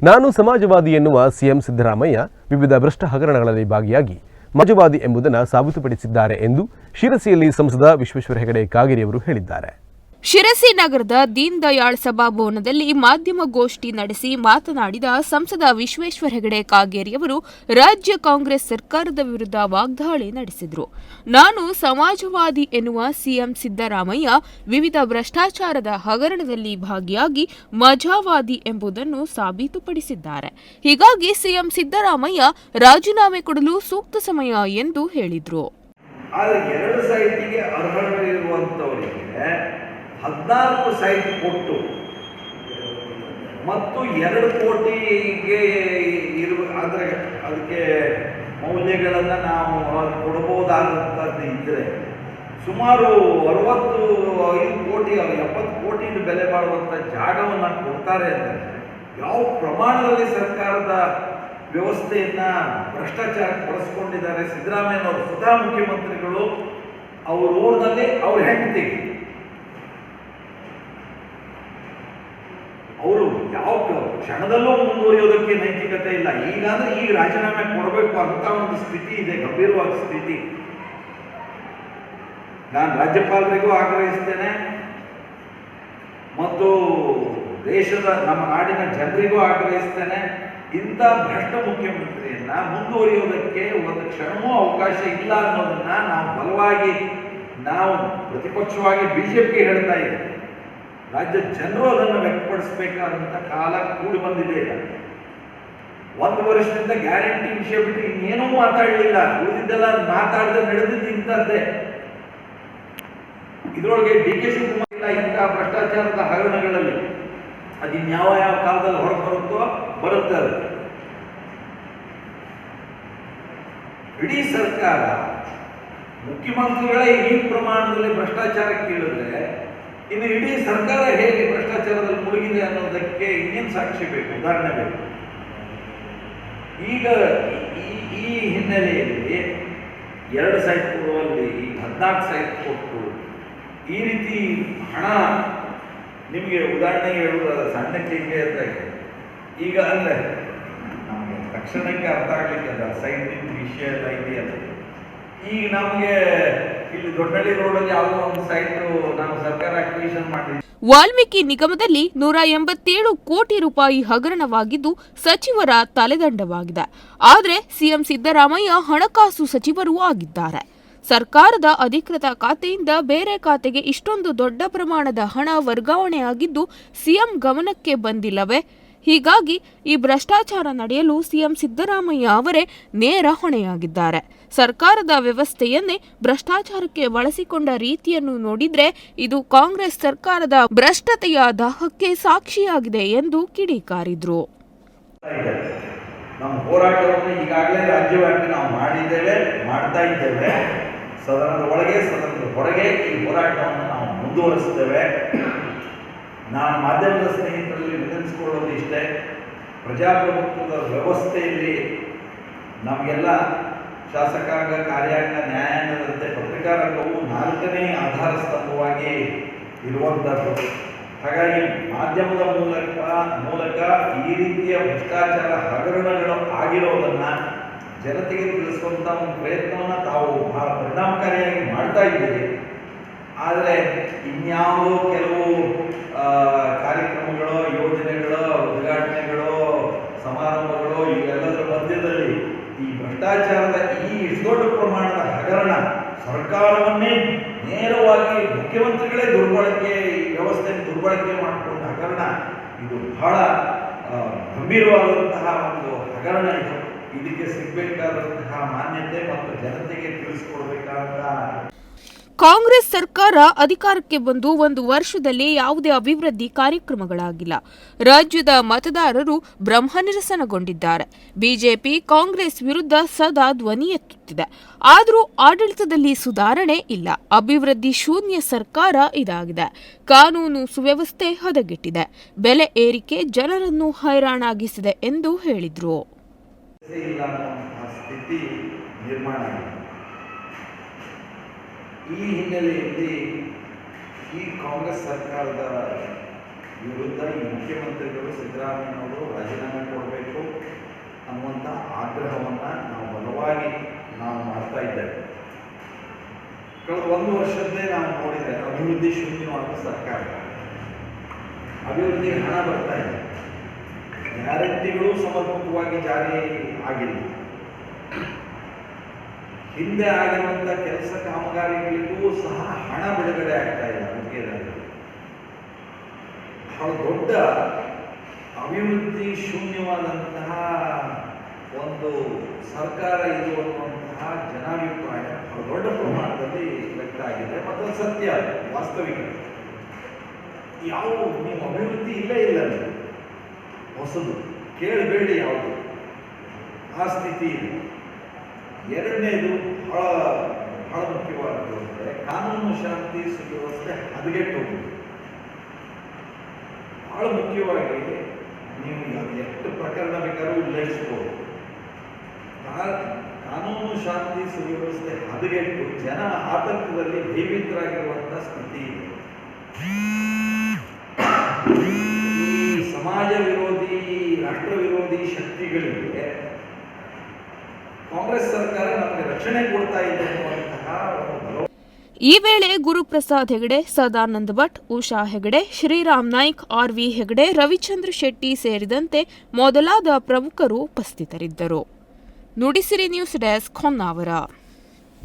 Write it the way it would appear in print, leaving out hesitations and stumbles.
ನಾನು ಸಮಾಜವಾದಿ ಎನ್ನುವ ಸಿಎಂ ಸಿದ್ದರಾಮಯ್ಯ ವಿವಿಧ ಭ್ರಷ್ಟ ಹಗರಣಗಳಲ್ಲಿ ಭಾಗಿಯಾಗಿ ಸಮಾಜವಾದಿ ಎಂಬುದನ್ನು ಸಾಬೀತುಪಡಿಸಿದ್ದಾರೆ ಎಂದು ಶಿರಸಿಯಲ್ಲಿ ಸಂಸದ ವಿಶ್ವೇಶ್ವರ ಹೆಗಡೆ ಕಾಗೇರಿ ಅವರು ಹೇಳಿದ್ದಾರೆ. ಶಿರಸಿ ನಗರದ ದೀನ್ ದಯಾಳ್ ಸಭಾಭವನದಲ್ಲಿ ಮಾಧ್ಯಮಗೋಷ್ಠಿ ನಡೆಸಿ ಮಾತನಾಡಿದ ಸಂಸದ ವಿಶ್ವೇಶ್ವರ ಹೆಗಡೆ ಕಾಗೇರಿಯವರು ರಾಜ್ಯ ಕಾಂಗ್ರೆಸ್ ಸರ್ಕಾರದ ವಿರುದ್ಧ ವಾಗ್ದಾಳಿ ನಡೆಸಿದರು. ನಾನು ಸಮಾಜವಾದಿ ಎನ್ನುವ ಸಿಎಂ ಸಿದ್ದರಾಮಯ್ಯ ವಿವಿಧ ಭ್ರಷ್ಟಾಚಾರದ ಹಗರಣದಲ್ಲಿ ಭಾಗಿಯಾಗಿ ಮಜಾವಾದಿ ಎಂಬುದನ್ನು ಸಾಬೀತುಪಡಿಸಿದ್ದಾರೆ. ಹೀಗಾಗಿ ಸಿಎಂ ಸಿದ್ದರಾಮಯ್ಯ ರಾಜೀನಾಮೆ ಕೊಡಲು ಸೂಕ್ತ ಸಮಯ ಎಂದು ಹೇಳಿದರು. 14 ಸೈಟ್ ಕೊಟ್ಟು ಮತ್ತು 2 ಕೋಟಿಗೆ ಅಂದರೆ ಅದಕ್ಕೆ ಮೌಲ್ಯಗಳನ್ನು ನಾವು ಕೊಡಬಹುದಾದಂಥದ್ದು ಇದ್ದರೆ ಸುಮಾರು 65 ಕೋಟಿ 70 ಕೋಟಿ ಬೆಲೆ ಬಾಳುವಂಥ ಜಾಗವನ್ನು ಕೊಡ್ತಾರೆ ಅಂದರೆ ಯಾವ ಪ್ರಮಾಣದಲ್ಲಿ ಸರ್ಕಾರದ ವ್ಯವಸ್ಥೆಯನ್ನು ಭ್ರಷ್ಟಾಚಾರಕ್ಕೆ ಬಳಸ್ಕೊಂಡಿದ್ದಾರೆ ಸಿದ್ದರಾಮಯ್ಯನವರು ಸ್ವತಃ ಮುಖ್ಯಮಂತ್ರಿಗಳು ಅವ್ರ ಊರಿನಲ್ಲಿ ಅವ್ರ ಹೆಂಡತಿಗೆ ಅವರು ಯಾವ ಕ್ಷಣದಲ್ಲೂ ಮುಂದುವರಿಯೋದಕ್ಕೆ ನೈತಿಕತೆ ಇಲ್ಲ. ಈಗ ರಾಜೀನಾಮೆ ಕೊಡಬೇಕು ಅಂತ ಒಂದು ಸ್ಥಿತಿ ಇದೆ, ಗಂಭೀರವಾದ ಸ್ಥಿತಿ. ನಾನು ರಾಜ್ಯಪಾಲರಿಗೂ ಆಗ್ರಹಿಸ್ತೇನೆ ಮತ್ತು ದೇಶದ ನಮ್ಮ ನಾಡಿನ ಜನರಿಗೂ ಆಗ್ರಹಿಸ್ತೇನೆ, ಇಂಥ ಭ್ರಷ್ಟ ಮುಖ್ಯಮಂತ್ರಿಯನ್ನ ಮುಂದುವರಿಯೋದಕ್ಕೆ ಒಂದು ಕ್ಷಣವೂ ಅವಕಾಶ ಇಲ್ಲ ಅನ್ನೋದನ್ನ ನಾವು ಬಲವಾಗಿ ನಾವು ಪ್ರತಿಪಕ್ಷವಾಗಿ ಬಿಜೆಪಿಗೆ ಹೇಳ್ತಾ ಇದ್ದೇವೆ. ರಾಜ್ಯ ಜನರು ಅದನ್ನು ವ್ಯಕ್ತಪಡಿಸಬೇಕಾದಂಥ ಕಾಲ ಕೂಡಿ ಬಂದಿದೆ. ಈಗ 1 ವರ್ಷದಿಂದ ಗ್ಯಾರಂಟಿ ವಿಷಯ ಬಿಟ್ಟು ಇನ್ನೇನೂ ಮಾತಾಡಲಿಲ್ಲ, ಉಳಿದಿದ್ದೆಲ್ಲ ಮಾತಾಡದೆ ನಡೆದಿದ್ದು ಇಂಥದ್ದೇ. ಇದರೊಳಗೆ ಡಿ.ಕೆ. ಶಿವಕುಮಾರ್ ಇಲ್ಲ, ಇಂಥ ಭ್ರಷ್ಟಾಚಾರದ ಹಗರಣಗಳಲ್ಲಿ ಅದಿನ್ಯಾವ ಕಾಲದಲ್ಲಿ ಹೊರಗೆ ಬರುತ್ತೆ ಅದು. ಇಡೀ ಸರ್ಕಾರ ಮುಖ್ಯಮಂತ್ರಿಗಳೇ ಈ ಪ್ರಮಾಣದಲ್ಲಿ ಭ್ರಷ್ಟಾಚಾರಕ್ಕೆ ಕೇಳಿದ್ರೆ ಇನ್ನು ಇಡೀ ಸರ್ಕಾರ ಹೇಗೆ ಭ್ರಷ್ಟಾಚಾರದಲ್ಲಿ ಮುಳುಗಿದೆ ಅನ್ನೋದಕ್ಕೆ ಇನ್ನೇನು ಸಾಕ್ಷಿ ಬೇಕು, ಉದಾಹರಣೆ ಬೇಕು. ಈಗ ಈ ಹಿನ್ನೆಲೆಯಲ್ಲಿ 2 ಸೈಟ್ ಕೊಡುವಲ್ಲಿ 14 ಸೈಟ್ ಕೊಟ್ಟು ಈ ರೀತಿ ಹಣ ನಿಮಗೆ ಉದಾಹರಣೆಗೆ ಹೇಳುವುದಾದ ಸಣ್ಣ ಟೀಕೆ ಅಂತ ಈಗ ಅಂದರೆ ನಮಗೆ ತಕ್ಷಣಕ್ಕೆ ಅರ್ಥ ಆಗಲಿಕ್ಕೆ ಅದ ಸೈಟಿನ ವಿಷಯ ಎಲ್ಲ ಇದೆಯಲ್ಲ. ಈಗ ನಮಗೆ ಇಲ್ಲಿ ದೊಡ್ಡಳ್ಳಿ ರೋಡಲ್ಲಿ ಯಾವುದೋ ಒಂದು ಸೈಟ್ ನಾವು ಸರ್ಕಾರ ಅಕ್ವಿಷನ್ ಮಾಡಿದ್ವಿ. ವಾಲ್ಮೀಕಿ ನಿಗಮದಲ್ಲಿ 187 ಕೋಟಿ ರೂಪಾಯಿ ಹಗರಣವಾಗಿದ್ದು ಸಚಿವರ ತಲೆದಂಡವಾಗಿದೆ. ಆದರೆ ಸಿಎಂ ಸಿದ್ದರಾಮಯ್ಯ ಹಣಕಾಸು ಸಚಿವರೂ ಆಗಿದ್ದಾರೆ. ಸರ್ಕಾರದ ಅಧಿಕೃತ ಖಾತೆಯಿಂದ ಬೇರೆ ಖಾತೆಗೆ ಇಷ್ಟೊಂದು ದೊಡ್ಡ ಪ್ರಮಾಣದ ಹಣ ವರ್ಗಾವಣೆಯಾಗಿದ್ದು ಸಿಎಂ ಗಮನಕ್ಕೆ ಬಂದಿಲ್ಲವೇ? ಹೀಗಾಗಿ ಈ ಭ್ರಷ್ಟಾಚಾರ ನಡೆಯಲು ಸಿಎಂ ಸಿದ್ದರಾಮಯ್ಯ ಅವರೇ ನೇರ ಹೊಣೆಯಾಗಿದ್ದಾರೆ. ಸರ್ಕಾರದ ವ್ಯವಸ್ಥೆಯನ್ನೇ ಭ್ರಷ್ಟಾಚಾರಕ್ಕೆ ಬಳಸಿಕೊಂಡ ರೀತಿಯನ್ನು ನೋಡಿದ್ರೆ ಇದು ಕಾಂಗ್ರೆಸ್ ಸರ್ಕಾರದ ಭ್ರಷ್ಟತೆಯ ದಾಹಕ್ಕೆ ಸಾಕ್ಷಿಯಾಗಿದೆ ಎಂದು ಕಿಡಿಕಾರಿದ್ರು. ನಮ್ಮ ಹೋರಾಟವನ್ನು ಈಗಾಗಲೇ ರಾಜ್ಯವ್ಯಾಪಿ ನಾವು ಮಾಡ್ತಾ ಇದ್ದೇವೆ. ಸದನದ ಒಳಗೆ ಸದನದ ಹೊರಗೆ ಈ ಹೋರಾಟವನ್ನು ನಾವು ಮುಂದುವರಿಸ್ತೇವೆ. ನಾನು ಮಾಧ್ಯಮದ ಸ್ನೇಹಿತರಲ್ಲಿ ವಿನಂತಿಸಿಕೊಳ್ಳೋದು ಇಷ್ಟೇ, ಪ್ರಜಾಪ್ರಭುತ್ವದ ವ್ಯವಸ್ಥೆಯಲ್ಲಿ ನಮಗೆಲ್ಲ ಶಾಸಕಾಂಗ, ಕಾರ್ಯಾಂಗ, ನ್ಯಾಯಾಂಗದಂತೆ ಪತ್ರಿಕಾ ರಂಗವು 4ನೇ ಆಧಾರ ಸ್ತಂಭವಾಗಿ ಇರುವಂಥದ್ದು. ಹಾಗಾಗಿ ಮಾಧ್ಯಮದ ಮೂಲಕ ಈ ರೀತಿಯ ಭ್ರಷ್ಟಾಚಾರ ಹಗರಣಗಳು ಆಗಿರೋದನ್ನು ಜನತೆಗೆ ತಿಳಿಸುವಂಥ ಒಂದು ಪ್ರಯತ್ನವನ್ನು ತಾವು ಬಹಳ ಪರಿಣಾಮಕಾರಿಯಾಗಿ ಮಾಡ್ತಾ ಇದ್ದೀರಿ. ಆದರೆ ಇನ್ಯಾವುದೋ ಕೆಲವು ಕಾರ್ಯಕ್ರಮಗಳು, ಯೋಜನೆಗಳು, ಉದ್ಘಾಟನೆಗಳು, ಸಮಾರಂಭಗಳು ಇವೆಲ್ಲದರ ಮಧ್ಯದಲ್ಲಿ ಈ ಭ್ರಷ್ಟಾಚಾರದ ಈ ದೊಡ್ಡ ಪ್ರಮಾಣದ ಹಗರಣ ಸರ್ಕಾರವನ್ನೇ ನೇರವಾಗಿ ಮುಖ್ಯಮಂತ್ರಿಗಳೇ ದುರ್ಬಳಕೆ, ಈ ವ್ಯವಸ್ಥೆಯನ್ನು ದುರ್ಬಳಕೆ ಮಾಡಿಕೊಂಡ ಹಗರಣ ಇದು ಬಹಳ ಗಂಭೀರವಾದಂತಹ ಒಂದು ಹಗರಣ. ಇದಕ್ಕೆ ಸಿಗಬೇಕಾದಂತಹ ಮಾನ್ಯತೆ ಮತ್ತು ಜನತೆಗೆ ತಿಳಿಸಿಕೊಡ್ಬೇಕಾದ. ಕಾಂಗ್ರೆಸ್ ಸರ್ಕಾರ ಅಧಿಕಾರಕ್ಕೆ ಬಂದು 1 ವರ್ಷದಲ್ಲಿ ಯಾವುದೇ ಅಭಿವೃದ್ಧಿ ಕಾರ್ಯಕ್ರಮಗಳಾಗಿಲ್ಲ. ರಾಜ್ಯದ ಮತದಾರರು ಬ್ರಹ್ಮನಿರಸನಗೊಂಡಿದ್ದಾರೆ. ಬಿಜೆಪಿ ಕಾಂಗ್ರೆಸ್ ವಿರುದ್ಧ ಸದಾ ಧ್ವನಿ ಎತ್ತುತ್ತಿದೆ. ಆದರೂ ಆಡಳಿತದಲ್ಲಿ ಸುಧಾರಣೆ ಇಲ್ಲ. ಅಭಿವೃದ್ಧಿ ಶೂನ್ಯ ಸರ್ಕಾರ ಇದಾಗಿದೆ. ಕಾನೂನು ಸುವ್ಯವಸ್ಥೆ ಹದಗೆಟ್ಟಿದೆ. ಬೆಲೆ ಏರಿಕೆ ಜನರನ್ನು ಹೈರಾಣಾಗಿಸಿದೆ ಎಂದು ಹೇಳಿದರು. ಈ ಹಿನ್ನೆಲೆಯಲ್ಲಿ ಈ ಕಾಂಗ್ರೆಸ್ ಸರ್ಕಾರದ ವಿರುದ್ಧ ಈ ಮುಖ್ಯಮಂತ್ರಿಗಳು ಸಿದ್ದರಾಮಯ್ಯನವರು ರಾಜೀನಾಮೆ ಒಂದು ವರ್ಷದ್ದೇ ನಾವು ನೋಡಿದರೆ ಅಭಿವೃದ್ಧಿ ಶೂನ್ಯವಾದ ಸರ್ಕಾರ, ಅಭಿವೃದ್ಧಿಗೆ ಹಣ ಬರ್ತಾ ಇದೆ, ಗ್ಯಾರಂಟಿಗಳು ಸಮರ್ಪಕವಾಗಿ ಜಾರಿ ಆಗಿಲ್ಲ, ಹಿಂದೆ ಆಗಿರುವಂಥ ಕೆಲಸ ಕಾಮಗಾರಿಗಳಿಗೂ ಸಹ ಹಣ ಬಿಡುಗಡೆ ಆಗ್ತಾ ಇಲ್ಲ. ಬಹಳ ದೊಡ್ಡ ಅಭಿವೃದ್ಧಿ ಶೂನ್ಯವಾದಂತಹ ಒಂದು ಸರ್ಕಾರ ಇದು ಅನ್ನುವಂತಹ ಜನಾಭಿಪ್ರಾಯ ಬಹಳ ದೊಡ್ಡ ಪ್ರಮಾಣದಲ್ಲಿ ವ್ಯಕ್ತ ಆಗಿದೆ. ಮತ್ತು ಸತ್ಯ, ವಾಸ್ತವಿಕ. ಯಾವ ನೀವು ಅಭಿವೃದ್ಧಿ ಇಲ್ಲೇ ಇಲ್ಲ, ಹೊಸದು ಕೇಳಬೇಡಿ ಯಾವುದು, ಆ ಸ್ಥಿತಿ ಇದೆ. ಎರಡನೇದು ಬಹಳ ಮುಖ್ಯವಾದದ್ದು ಅಂದರೆ ಕಾನೂನು ಶಾಂತಿ ಸುವ್ಯವಸ್ಥೆ ಹದಗೆಟ್ಟು ಹೋಗುವುದು. ಬಹಳ ಮುಖ್ಯವಾಗಿ ನೀವು ಎಷ್ಟು ಪ್ರಕರಣ ಬೇಕಾದ್ರೂ ಉಲ್ಲೇಖಿಸಬಹುದು. ಕಾನೂನು ಶಾಂತಿ ಸುವ್ಯವಸ್ಥೆ ಹದಗೆಟ್ಟು ಜನ ಆತಂಕದಲ್ಲಿ ಭಯಭೀತರಾಗಿರುವಂಥ ಸ್ಥಿತಿ ಇದೆ. ಈ ಸಮಾಜ ವಿರೋಧಿ, ರಾಷ್ಟ್ರ ವಿರೋಧಿ ಶಕ್ತಿಗಳಿಗೆ ಕಾಂಗ್ರೆಸ್ ಸರ್ಕಾರ ನಮಗೆ ರಕ್ಷಣೆ ಕೊಡ್ತಾ ಇದೆ ಅನ್ನುವಂತಹ ಒಂದು ಈ ವೇಳೆ ಗುರುಪ್ರಸಾದ್ ಹೆಗಡೆ, ಸದಾನಂದ ಭಟ್, ಉಷಾ ಹೆಗಡೆ, ಶ್ರೀರಾಮ್ ನಾಯ್ಕ್, ಆರ್.ವಿ. ಹೆಗಡೆ, ರವಿಚಂದ್ರ ಶೆಟ್ಟಿ ಸೇರಿದಂತೆ ಮೊದಲಾದ ಪ್ರಮುಖರು ಉಪಸ್ಥಿತರಿದ್ದರು. Nudisiri news desk, Honnavar.